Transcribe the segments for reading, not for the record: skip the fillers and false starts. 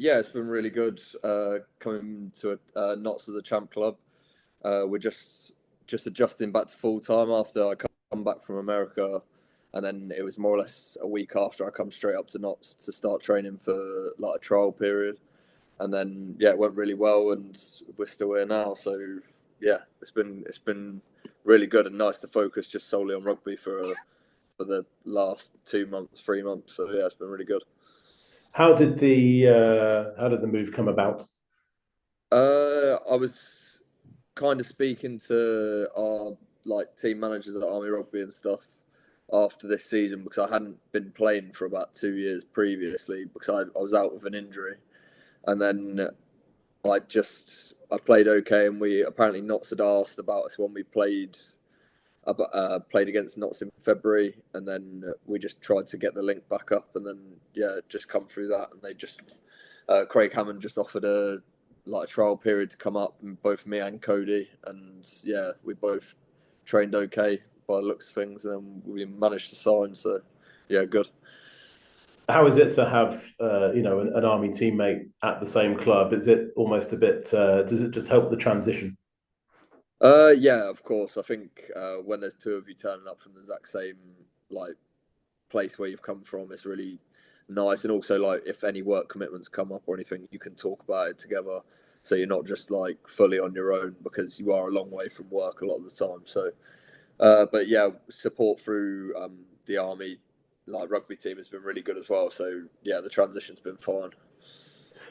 Yeah, it's been really good coming to Notts as a champ club. We're just adjusting back to full time after I come back from America, and then it was more or less a week after I come straight up to Notts to start training for like a trial period, and then yeah, it went really well, and we're still here now. So yeah, it's been really good and nice to focus just solely on rugby for the last 2 months, 3 months. So yeah, it's been really good. How did the move come about? I was kind of speaking to our like team managers at Army Rugby and stuff after this season because I hadn't been playing for about 2 years previously because I was out with an injury, and then I played okay, and we apparently Notts had asked about us when we played against Notts in February, and then we just tried to get the link back up, and then yeah, just come through that, and they just Craig Hammond just offered a trial period to come up, and both me and Cody, and yeah, we both trained okay by the looks of things, and then we managed to sign. So yeah, good. How is it to have an army teammate at the same club? Is it almost a bit? Does it just help the transition? Yeah, of course. I think when there's two of you turning up from the exact same like place where you've come from, it's really nice. And also, like, if any work commitments come up or anything, you can talk about it together. So you're not just like fully on your own because you are a long way from work a lot of the time. So, but yeah, support through the army, like rugby team, has been really good as well. So yeah, the transition's been fine.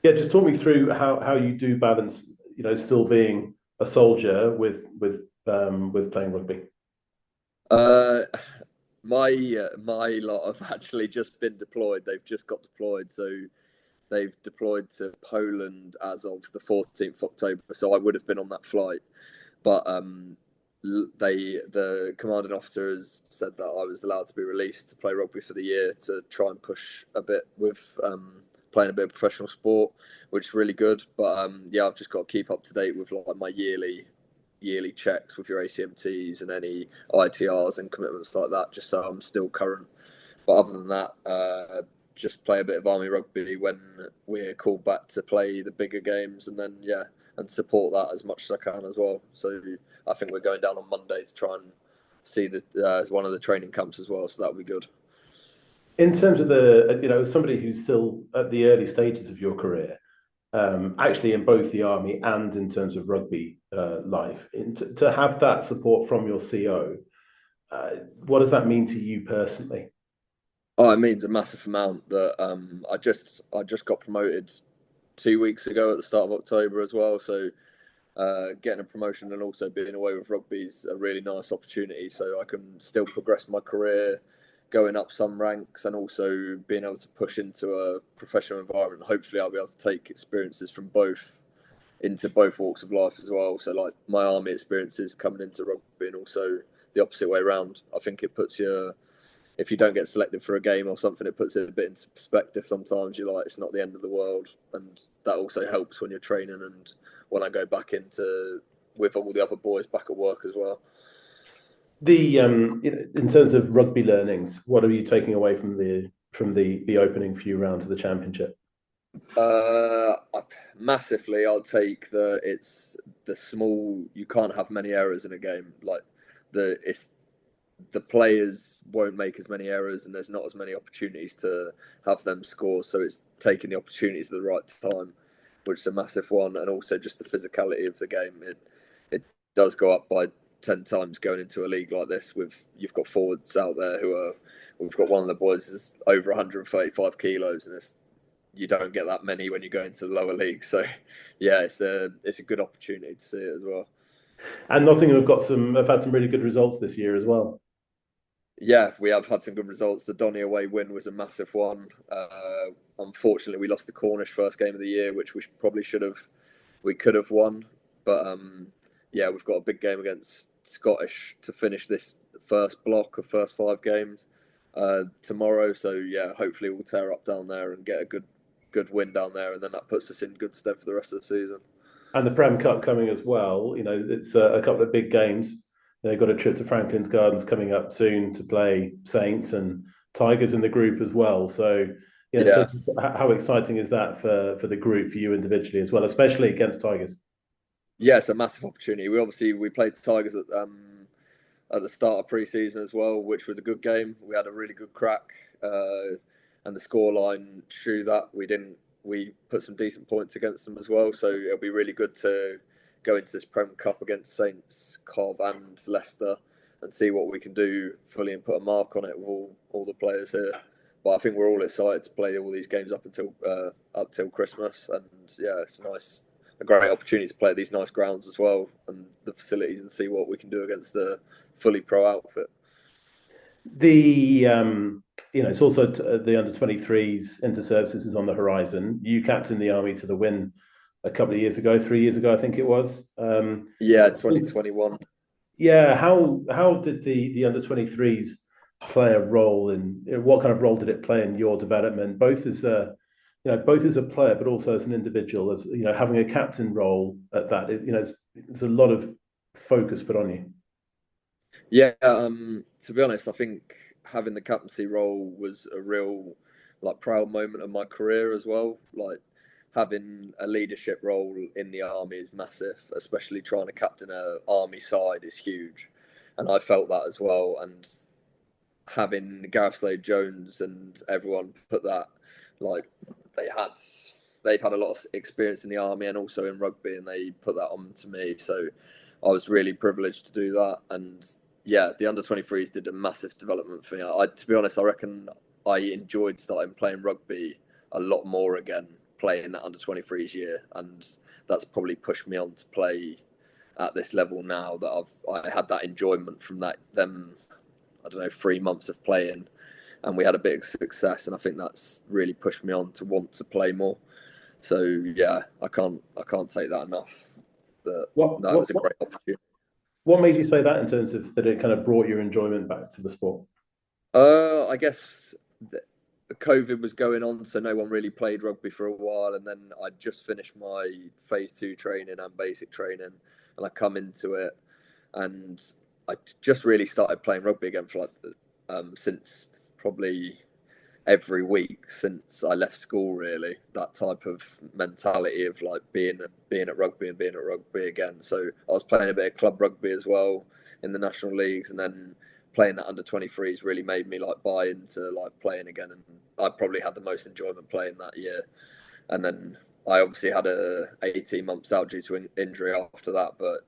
Yeah, just talk me through how you do balance, still being a soldier with playing rugby. Uh, my lot have actually just been deployed. They've just got deployed. So they've deployed to Poland as of the 14th of October. So I would have been on that flight, but the commanding officer has said that I was allowed to be released to play rugby for the year to try and push a bit with playing a bit of professional sport, which is really good. But yeah, I've just got to keep up to date with like my yearly checks with your ACMTs and any ITRs and commitments like that, just so I'm still current. But other than that, just play a bit of army rugby when we're called back to play the bigger games, and then yeah, and support that as much as I can as well. So I think we're going down on Monday to try and see the one of the training camps as well. So that'll be good. In terms of somebody who's still at the early stages of your career, actually in both the army and in terms of rugby life, to have that support from your CO, what does that mean to you personally? Oh, it means a massive amount that I just got promoted 2 weeks ago at the start of October as well. So getting a promotion and also being away with rugby is a really nice opportunity. So I can still progress my career, going up some ranks, and also being able to push into a professional environment. Hopefully, I'll be able to take experiences from both into both walks of life as well. So like my army experiences coming into rugby, and also the opposite way around. I think it puts you, if you don't get selected for a game or something, it puts it a bit into perspective. Sometimes you're like, it's not the end of the world, and that also helps when you're training and when I go back into with all the other boys back at work as well. In terms of rugby learnings, what are you taking away from the opening few rounds of the championship? Uh, Massively, I'll take it's the small. You can't have many errors in a game. Like it's the players won't make as many errors, and there's not as many opportunities to have them score. So it's taking the opportunities at the right time, which is a massive one, and also just the physicality of the game. It does go up by 10 times going into a league like this. With you've got forwards out there who are. We've got one of the boys is over 135 kilos, and you don't get that many when you go into the lower league. So yeah, it's a good opportunity to see it as well. And Nottingham have had some really good results this year as well. Yeah, we have had some good results. The Donny away win was a massive one. Unfortunately, we lost the Cornish first game of the year, which we could have won. But yeah, we've got a big game against Scottish to finish this first block of first 5 games tomorrow. So yeah, hopefully we'll tear up down there and get a good win down there, and then that puts us in good stead for the rest of the season. And the Prem Cup coming as well. It's a couple of big games. They've got a trip to Franklin's Gardens coming up soon to play Saints and Tigers in the group as well. So Yeah, so how exciting is that for the group, for you individually as well, especially against Tigers? yeah, it's a massive opportunity. We played the Tigers at the start of pre-season as well, which was a good game. We had a really good crack, and the scoreline showed that we put some decent points against them as well. So it'll be really good to go into this Prem Cup against Saints, Cobb, and Leicester, and see what we can do fully and put a mark on it with all the players here. But I think we're all excited to play all these games up till Christmas, and yeah, it's a great opportunity to play at these nice grounds as well, and the facilities, and see what we can do against the fully pro outfit. The it's also the under-23s inter-services is on the horizon. You captained the Army to the win a couple of years ago, 3 years ago, I think it was. Yeah, 2021. Yeah, how did the under-23s play a role in, what kind of role did it play in your development, both as a both as a player, but also as an individual, as having a captain role at that, there's a lot of focus put on you. Yeah, to be honest, I think having the captaincy role was a real proud moment of my career as well. Like having a leadership role in the army is massive, especially trying to captain a army side is huge, and I felt that as well. And having Gareth Slade Jones and everyone put that, like they had they've had a lot of experience in the army and also in rugby, and they put that on to me. So I was really privileged to do that. And yeah, the under-23s did a massive development for me. To be honest, I reckon I enjoyed starting playing rugby a lot more again, playing that under-23s year, and that's probably pushed me on to play at this level now that I had that enjoyment from them. I don't know, 3 months of playing, and we had a bit of success, and I think that's really pushed me on to want to play more. So yeah, I can't take that enough. What That what was a what great opportunity. what made you say that, in terms of that it kind of brought your enjoyment back to the sport? I guess COVID was going on, so no one really played rugby for a while, and then I just finished my phase 2 training and basic training, and I come into it, and I just really started playing rugby again for since probably every week since I left school. Really, that type of mentality of being at rugby and being at rugby again. So I was playing a bit of club rugby as well in the national leagues, and then playing that under-23s really made me buy into playing again. And I probably had the most enjoyment playing that year. And then I obviously had 18 months out due to injury after that, but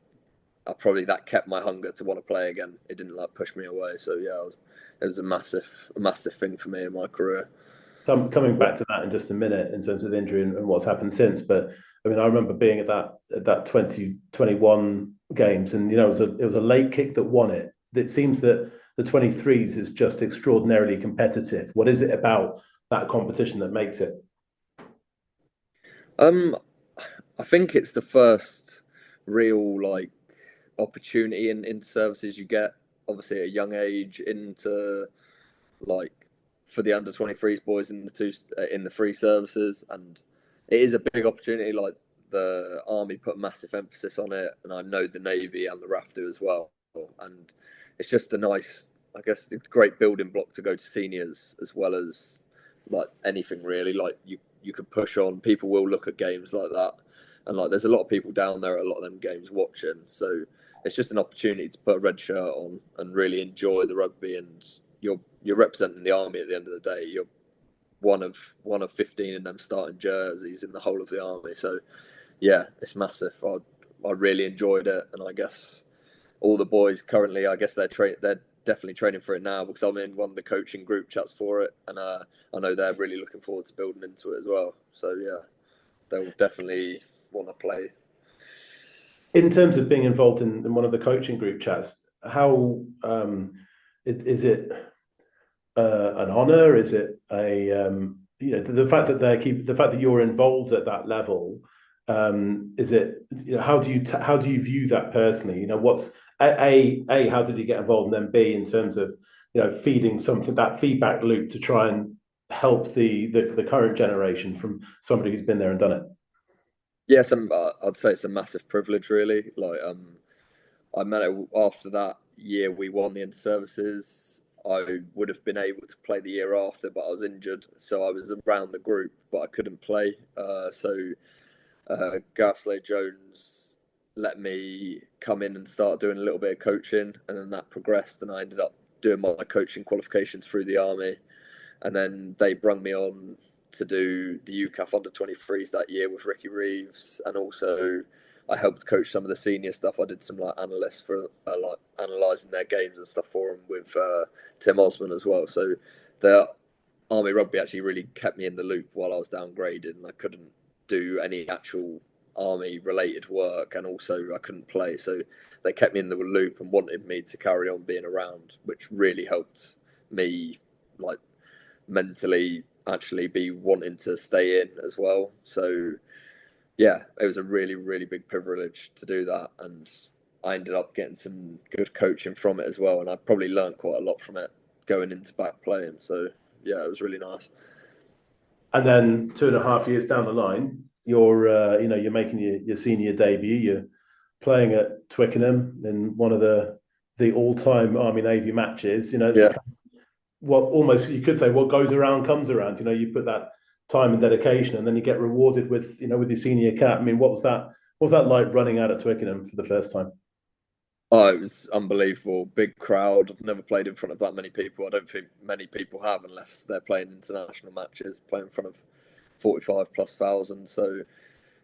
that kept my hunger to want to play again. It didn't push me away. So yeah, it was a massive thing for me in my career. Coming back to that in just a minute, in terms of injury and what's happened since. But I mean, I remember being at that 2021 games, and it was a late kick that won it. It seems that the 23s is just extraordinarily competitive. What is it about that competition that makes it? Um, I think it's the first real opportunity in services you get, obviously at a young age, into like for the under-23s boys in the free services, and it is a big opportunity. Like the army put massive emphasis on it, and I know the navy and the RAF do as well. And it's just a nice, I guess, a great building block to go to seniors as well as anything really. You could push on. People will look at games like that, and there's a lot of people down there at a lot of them games watching. So it's just an opportunity to put a red shirt on and really enjoy the rugby, and you're representing the army at the end of the day. You're one of 15 in them starting jerseys in the whole of the army. So yeah, it's massive. I really enjoyed it, and I guess all the boys currently, I guess they're definitely training for it now, because I'm in one of the coaching group chats for it, and I know they're really looking forward to building into it as well. So yeah, they'll definitely want to play. In terms of being involved in one of the coaching group chats, how is it an honor? Is it the fact that the fact that you're involved at that level? Is it, how do you view that personally? What's a how did you get involved, and then B, in terms of feeding something, that feedback loop, to try and help the current generation from somebody who's been there and done it. Yes, I'd say it's a massive privilege, really. I met it after that year we won the inter services. I would have been able to play the year after, but I was injured, so I was around the group, but I couldn't play. Gareth Slade-Jones let me come in and start doing a little bit of coaching, and then that progressed, and I ended up doing my coaching qualifications through the army, and then they brung me on to do the UCAF under 23s that year with Ricky Reeves, and also I helped coach some of the senior stuff. I did some like analysts for like analysing their games and stuff for them with Tim Osman as well. So the army rugby actually really kept me in the loop while I was downgraded, and I couldn't do any actual army related work, and also I couldn't play. So they kept me in the loop and wanted me to carry on being around, which really helped me like mentally actually be wanting to stay in as well. So yeah, it was a really, really big privilege to do that. And I ended up getting some good coaching from it as well. And I probably learned quite a lot from it going into back playing. So yeah, it was really nice. And then 2.5 years down the line, you're making your senior debut. You're playing at Twickenham in one of the all-time Army Navy matches. It's Yeah. what almost you could say what goes around comes around. You put that time and dedication, and then you get rewarded with with your senior cap. I mean, what was that? What was that like running out at Twickenham for the first time? Oh, it was unbelievable. Big crowd. I've never played in front of that many people. I don't think many people have unless they're playing international matches, playing in front of 45 plus thousand. So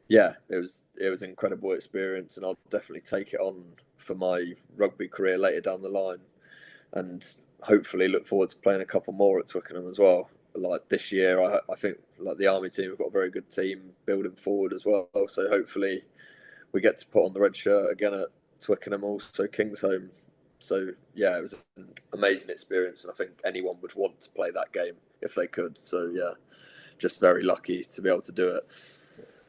yeah, it was an incredible experience, and I'll definitely take it on for my rugby career later down the line, and hopefully look forward to playing a couple more at Twickenham as well. Like this year, I think like the army team have got a very good team building forward as well. So hopefully we get to put on the red shirt again at Twickenham, also Kingsholm. So yeah, it was an amazing experience, and I think anyone would want to play that game if they could. So yeah, just very lucky to be able to do it.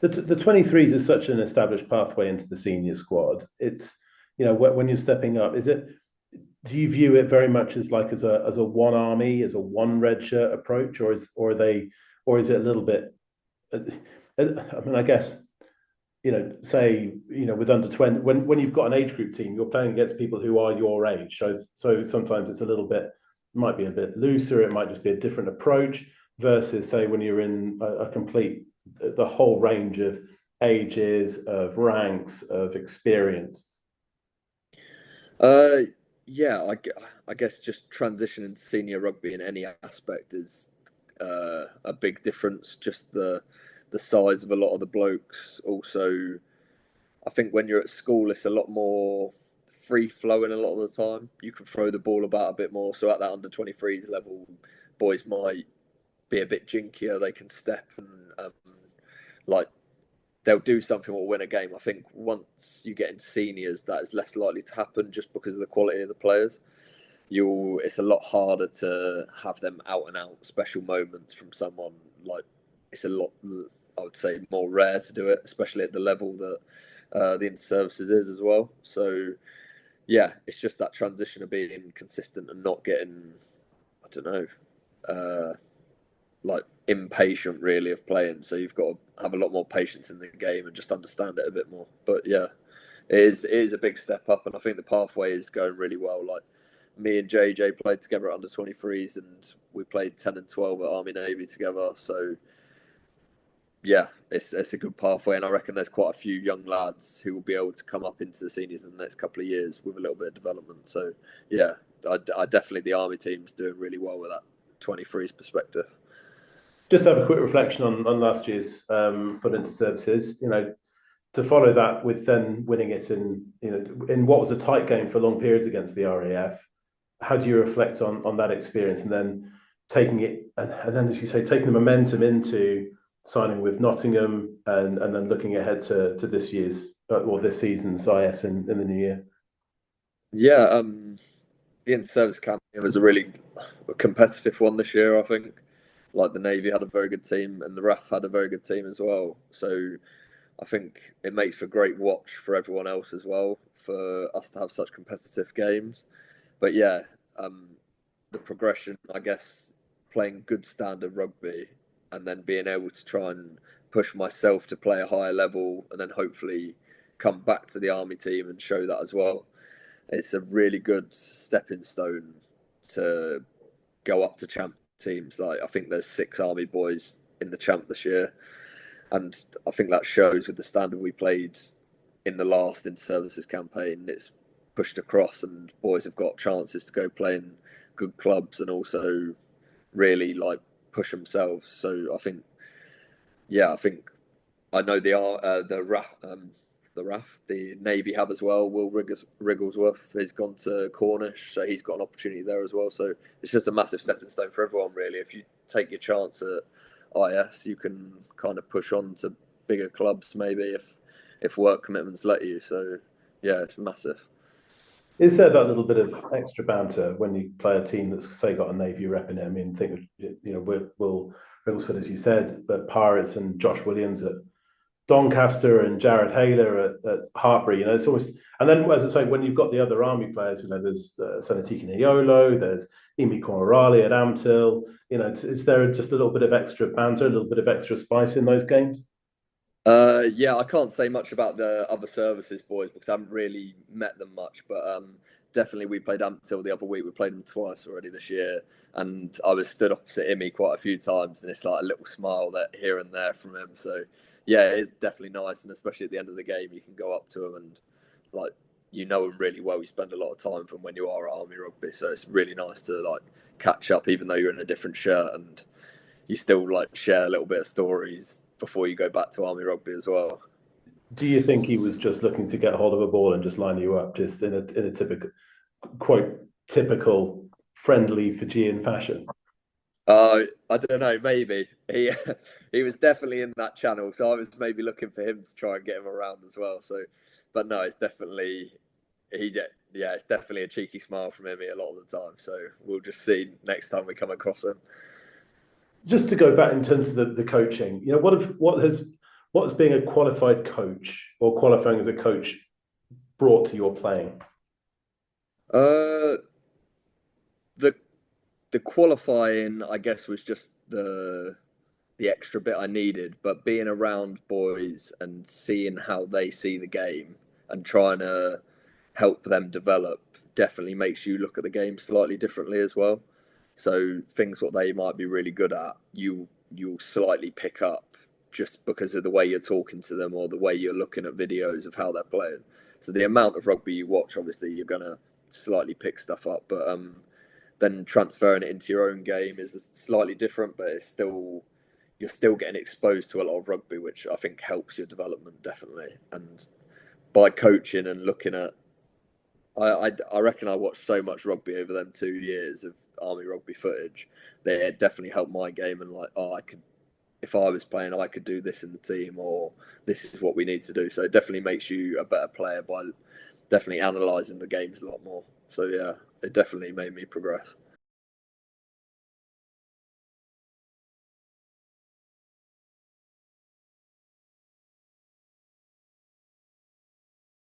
The 23s is such an established pathway into the senior squad. It's when you're stepping up, do you view it very much as like as a one army, as a one red shirt approach, or is it a little bit? I mean, I guess say with under 20, when you've got an age group team, you're playing against people who are your age. So sometimes it's a little bit, might be a bit looser. It might just be a different approach versus say when you're in a complete the whole range of ages, of ranks, of experience. Uh, yeah, I guess just transitioning to senior rugby in any aspect is a big difference. Just the size of a lot of the blokes. Also, I think when you're at school, it's a lot more free flowing a lot of the time. You can throw the ball about a bit more. So at that under 23s level, boys might be a bit jinkier. They can step and like they'll do something or win a game. I think once you get into seniors, that is less likely to happen just because of the quality of the players. It's a lot harder to have them out and out special moments from someone. Like it's a lot, I would say, more rare to do it, especially at the level that the inter-services is as well. So yeah, it's just that transition of being consistent and not getting, I don't know, like impatient really of playing. So you've got to have a lot more patience in the game and just understand it a bit more. But yeah, it is a big step up, and I think the pathway is going really well. Like me and JJ played together at under 23s, and we played 10 and 12 at Army Navy together. So yeah, it's a good pathway, and I reckon there's quite a few young lads who will be able to come up into the seniors in the next couple of years with a little bit of development. So yeah, I definitely the Army team's doing really well with that 23s perspective. Just have a quick reflection on last year's Fund Inter Services. To follow that with then winning it in what was a tight game for long periods against the RAF. How do you reflect on that experience and then taking it and then, as you say, taking the momentum into signing with Nottingham and then looking ahead to this year's or this season's IS in the new year? Yeah, the inter-service campaign was a really competitive one this year, I think. Like the Navy had a very good team and the RAF had a very good team as well. So I think it makes for great watch for everyone else as well, for us to have such competitive games. But yeah, the progression, I guess, playing good standard rugby and then being able to try and push myself to play a higher level and then hopefully come back to the army team and show that as well. It's a really good stepping stone to go up to champ teams. Like I think there's 6 Army boys in the champ this year, and I think that shows with the standard we played in the last inter-services campaign. It's pushed across, and boys have got chances to go play in good clubs and also really like push themselves. So I think, yeah, I think I know the Navy have as well. Will Wrigglesworth has gone to Cornish, so he's got an opportunity there as well. So it's just a massive stepping stone for everyone, really. If you take your chance at IS, you can kind of push on to bigger clubs, maybe if work commitments let you. So yeah, it's massive. Is there that little bit of extra banter when you play a team that's, say, got a Navy rep in it? I mean, think of, Will Wrigglesworth, as you said, but Pirates and Josh Williams at Doncaster and Jared Hayler at Hartbury. It's almost, and then as I say, when you've got the other Army players, there's Senatika Niolo, there's Imi Kororali at Amtil. Is there just a little bit of extra banter, a little bit of extra spice in those games? Yeah, I can't say much about the other services boys because I haven't really met them much. But definitely, we played Amptil the other week. We played them twice already this year, and I was stood opposite Imi quite a few times, and it's like a little smile that here and there from him. So yeah, it is definitely nice, and especially at the end of the game, you can go up to him and like know him really well. You spend a lot of time from when you are at Army Rugby, so it's really nice to like catch up, even though you're in a different shirt and you still like share a little bit of stories before you go back to Army Rugby as well. Do you think he was just looking to get hold of a ball and just line you up, just in a typical, quite typical friendly Fijian fashion? I don't know. Maybe he was definitely in that channel, so I was maybe looking for him to try and get him around as well. So, but no, it's definitely it's definitely a cheeky smile from him a lot of the time. So we'll just see next time we come across him. Just to go back in terms of the coaching, what has being a qualified coach or qualifying as a coach brought to your playing? Uh, the the qualifying, I guess, was just the extra bit I needed. But being around boys and seeing how they see the game and trying to help them develop definitely makes you look at the game slightly differently as well. So things what they might be really good at, you'll slightly pick up just because of the way you're talking to them or the way you're looking at videos of how they're playing. So the amount of rugby you watch, obviously, you're gonna slightly pick stuff up, but then transferring it into your own game is slightly different, but it's still you're still getting exposed to a lot of rugby, which I think helps your development definitely. And by coaching and looking at, I reckon I watched so much rugby over them 2 years of Army Rugby footage that it definitely helped my game. And like, oh, I could, if I was playing, I could do this in the team, or this is what we need to do. So it definitely makes you a better player by definitely analysing the games a lot more. So yeah, it definitely made me progress.